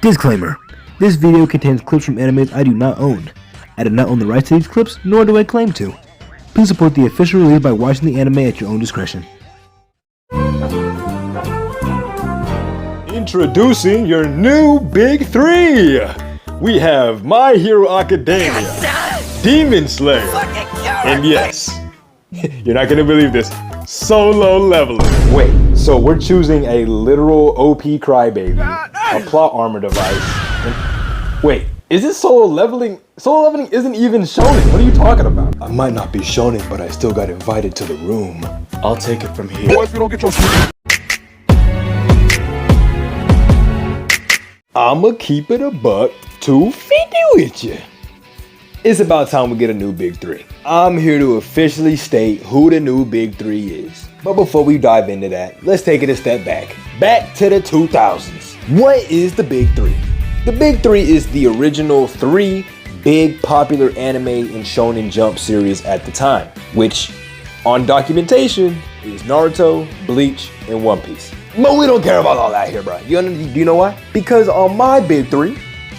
Disclaimer: this video contains clips from animes I do not own. I do not own the rights to these clips, nor do I claim to. Please support the official release by watching the anime at your own discretion. Introducing your new big three! We have My Hero Academia, Demon Slayer, and yes, you're not gonna believe this, solo leveling. Wait, so we're choosing a literal OP crybaby, a plot armor device, and wait, is this solo leveling? Solo leveling isn't even shonen. What are you talking about? I might not be shonen, but I still got invited to the room. I'll take it from here. What if you don't get your I'ma keep it a buck 250 with you. It's about time we get a new big three. I'm here to officially state who the new big three is. But before we dive into that, let's take it a step back. Back to the 2000s. What is the big three? The big three is the original three big popular anime and shonen jump series at the time, which on documentation is Naruto, Bleach, and One Piece. But we don't care about all that here, bro. Do you know why? Because on my big three,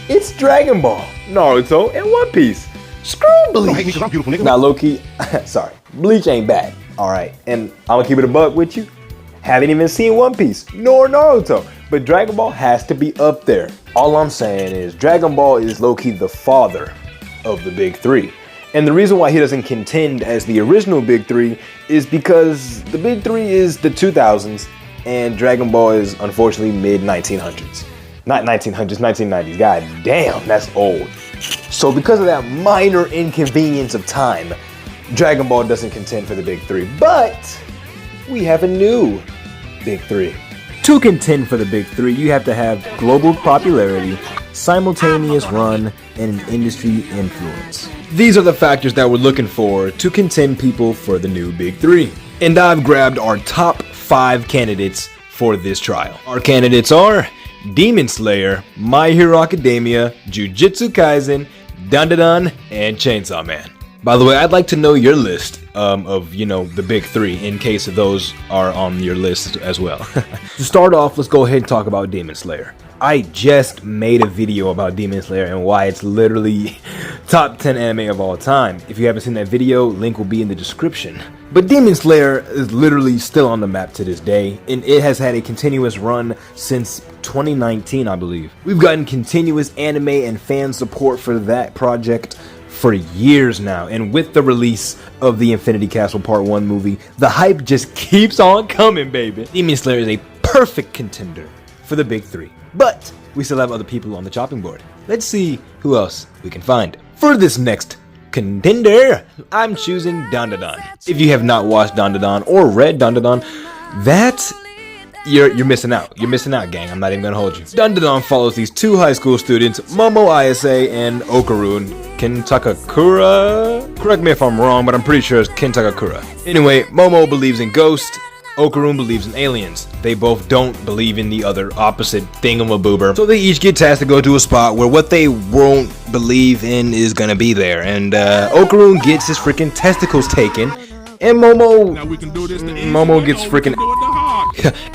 it's Dragon Ball, Naruto, and One Piece. Screw Bleach. Now, low-key, sorry, Bleach ain't bad, all right? And I'm gonna keep it a buck with you. Haven't even seen One Piece, nor Naruto, but Dragon Ball has to be up there. All I'm saying is Dragon Ball is low-key the father of the big three. And the reason why he doesn't contend as the original big three is because the big three is the 2000s and Dragon Ball is unfortunately mid-1900s. Not 1900s, 1990s. God damn, that's old. So because of that minor inconvenience of time, Dragon Ball doesn't contend for the big three. But we have a new big three. To contend for the big three, you have to have global popularity, simultaneous run, and an industry influence. These are the factors that we're looking for to contend people for the new big three. And I've grabbed our top 5 candidates for this trial. Our candidates are Demon Slayer, My Hero Academia, Jujutsu Kaisen, Dandadan, and Chainsaw Man. By the way, I'd like to know your list of, the big three in case those are on your list as well. To start off, let's go ahead and talk about Demon Slayer. I just made a video about Demon Slayer and why it's literally top 10 anime of all time. If you haven't seen that video, link will be in the description. But Demon Slayer is literally still on the map to this day, and it has had a continuous run since 2019, I believe. We've gotten continuous anime and fan support for that project for years now, and with the release of the Infinity Castle Part 1 movie, the hype just keeps on coming, baby. Demon Slayer is a perfect contender for the big three. But we still have other people on the chopping board. Let's see who else we can find. For this next contender, I'm choosing Dandadan. If you have not watched Dandadan or read Dandadan, you're missing out. You're missing out, gang. I'm not even gonna hold you. Dandadan follows these two high school students, Momo Ayase and Okarun Kintakakura. Correct me if I'm wrong, but I'm pretty sure it's Kintakakura. Anyway, Momo believes in ghosts. Okarun believes in aliens. They both don't believe in the other opposite thingamaboober. So they each get tasked to go to a spot where what they won't believe in is gonna be there. And Okarun gets his freaking testicles taken. And Momo gets freaking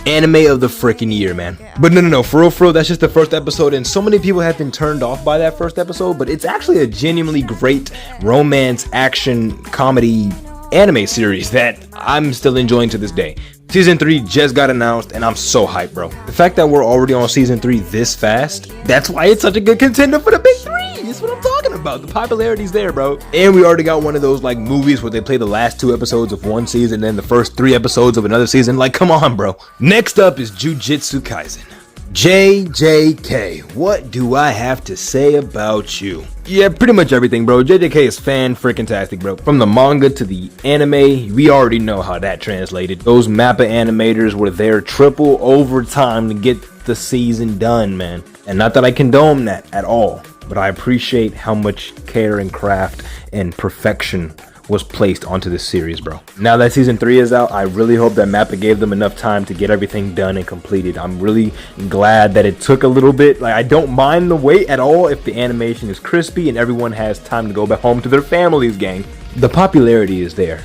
anime of the freaking year, man. But no, for real, that's just the first episode. And so many people have been turned off by that first episode. But it's actually a genuinely great romance, action, comedy anime series that I'm still enjoying to this day. Season 3 just got announced and I'm so hyped, bro. The fact that we're already on season 3 this fast, that's why it's such a good contender for the big three. That's what I'm talking about. The popularity's there, bro. And we already got one of those like movies where they play the last 2 episodes of one season and then the first 3 episodes of another season. Like, come on, bro. Next up is Jujutsu Kaisen. JJK, what do I have to say about you? Yeah, pretty much everything, bro. JJK is fan-freaking-tastic, bro. From the manga to the anime, we already know how that translated. Those MAPPA animators were there triple overtime to get the season done, man. And not that I condone that at all, but I appreciate how much care and craft and perfection was placed onto this series, bro. Now that season 3 is out, I really hope that MAPPA gave them enough time to get everything done and completed. I'm really glad that it took a little bit. Like, I don't mind the wait at all if the animation is crispy and everyone has time to go back home to their families, gang. The popularity is there.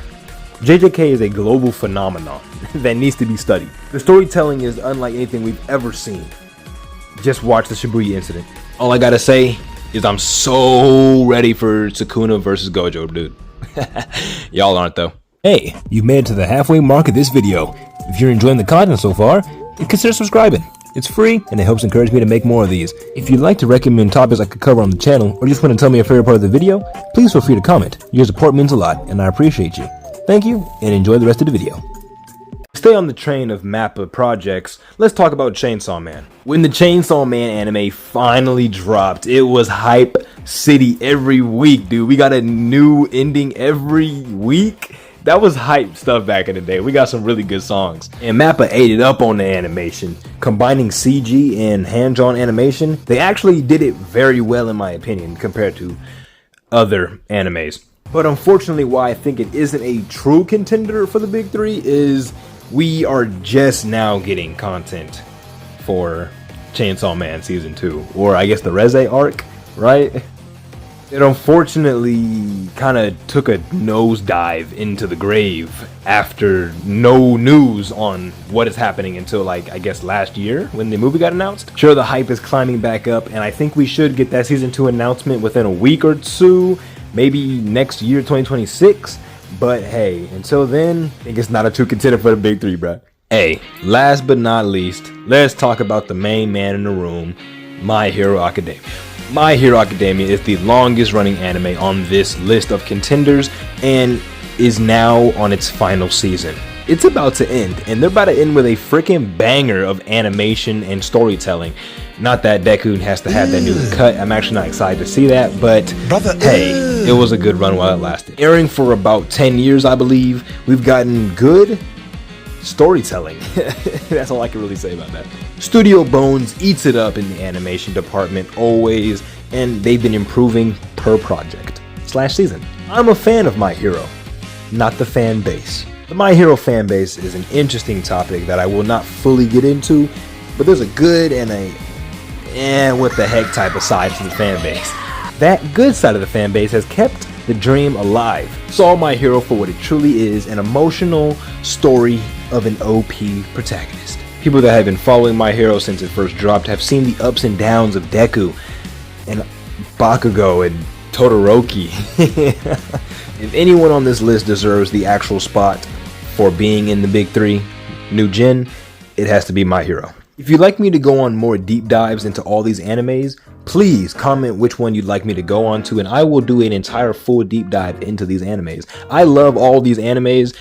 JJK is a global phenomenon that needs to be studied. The storytelling is unlike anything we've ever seen. Just watch the Shibuya incident. All I gotta say is I'm so ready for Sukuna versus Gojo, dude. Y'all aren't though. Hey, you've made it to the halfway mark of this video. If you're enjoying the content so far, consider subscribing. It's free and it helps encourage me to make more of these. If you'd like to recommend topics I could cover on the channel, or just want to tell me your favorite part of the video, please feel free to comment. Your support means a lot and I appreciate you. Thank you and enjoy the rest of the video. Stay on the train of MAPPA projects, let's talk about Chainsaw Man. When the Chainsaw Man anime finally dropped, it was hype city every week, dude. We got a new ending every week. That was hype stuff back in the day. We got some really good songs. And MAPPA ate it up on the animation. Combining CG and hand-drawn animation, they actually did it very well in my opinion compared to other animes. But unfortunately, why I think it isn't a true contender for the big three is we are just now getting content for Chainsaw Man Season 2. Or I guess the Reze arc, right? It unfortunately kind of took a nosedive into the grave after no news on what is happening until, like, I guess last year when the movie got announced. Sure, the hype is climbing back up, and I think we should get that Season 2 announcement within a week or two, maybe next year, 2026. But hey, until then, I think it's not a true contender for the big three, bruh. Hey, last but not least, let's talk about the main man in the room, My Hero Academia. My Hero Academia is the longest running anime on this list of contenders and is now on its final season. It's about to end, and they're about to end with a freaking banger of animation and storytelling. Not that Deku has to have that new cut, I'm actually not excited to see that, but hey, it was a good run while it lasted. Airing for about 10 years, I believe, we've gotten good storytelling. That's all I can really say about that. Studio Bones eats it up in the animation department always, and they've been improving per project / season. I'm a fan of My Hero, not the fan base. The My Hero fan base is an interesting topic that I will not fully get into, but there's a good and a what the heck type of side to the fan base. That good side of the fan base has kept the dream alive. Saw My Hero for what it truly is, an emotional story of an OP protagonist. People that have been following My Hero since it first dropped have seen the ups and downs of Deku and Bakugo and Todoroki. If anyone on this list deserves the actual spot for being in the big three, new gen, it has to be My Hero. If you'd like me to go on more deep dives into all these animes, please comment which one you'd like me to go on to, and I will do an entire full deep dive into these animes. I love all these animes,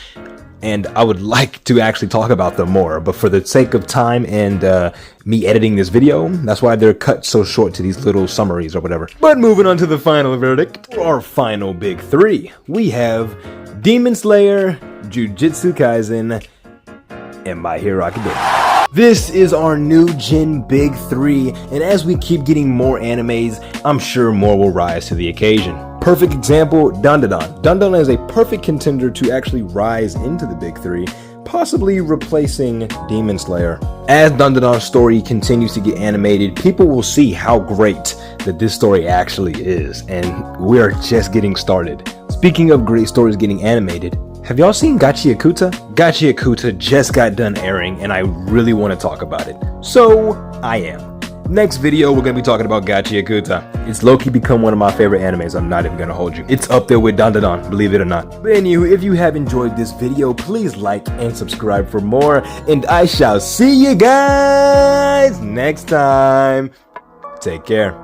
and I would like to actually talk about them more, but for the sake of time and me editing this video, that's why they're cut so short to these little summaries or whatever. But moving on to the final verdict, for our final big three, we have Demon Slayer, Jujutsu Kaisen, and My Hero Academia. This is our new gen big three, and as we keep getting more animes, I'm sure more will rise to the occasion. Perfect example, Dandadan. Dandadan is a perfect contender to actually rise into the big three, possibly replacing Demon Slayer. As Dandadan's story continues to get animated, people will see how great that this story actually is, and we're just getting started. Speaking of great stories getting animated, have y'all seen Gachiakuta? Gachiakuta just got done airing, and I really want to talk about it. So, I am. Next video, we're going to be talking about Gachiakuta. It's low-key become one of my favorite animes, I'm not even going to hold you. It's up there with Dandadan, believe it or not. But anywho, if you have enjoyed this video, please like and subscribe for more, and I shall see you guys next time. Take care.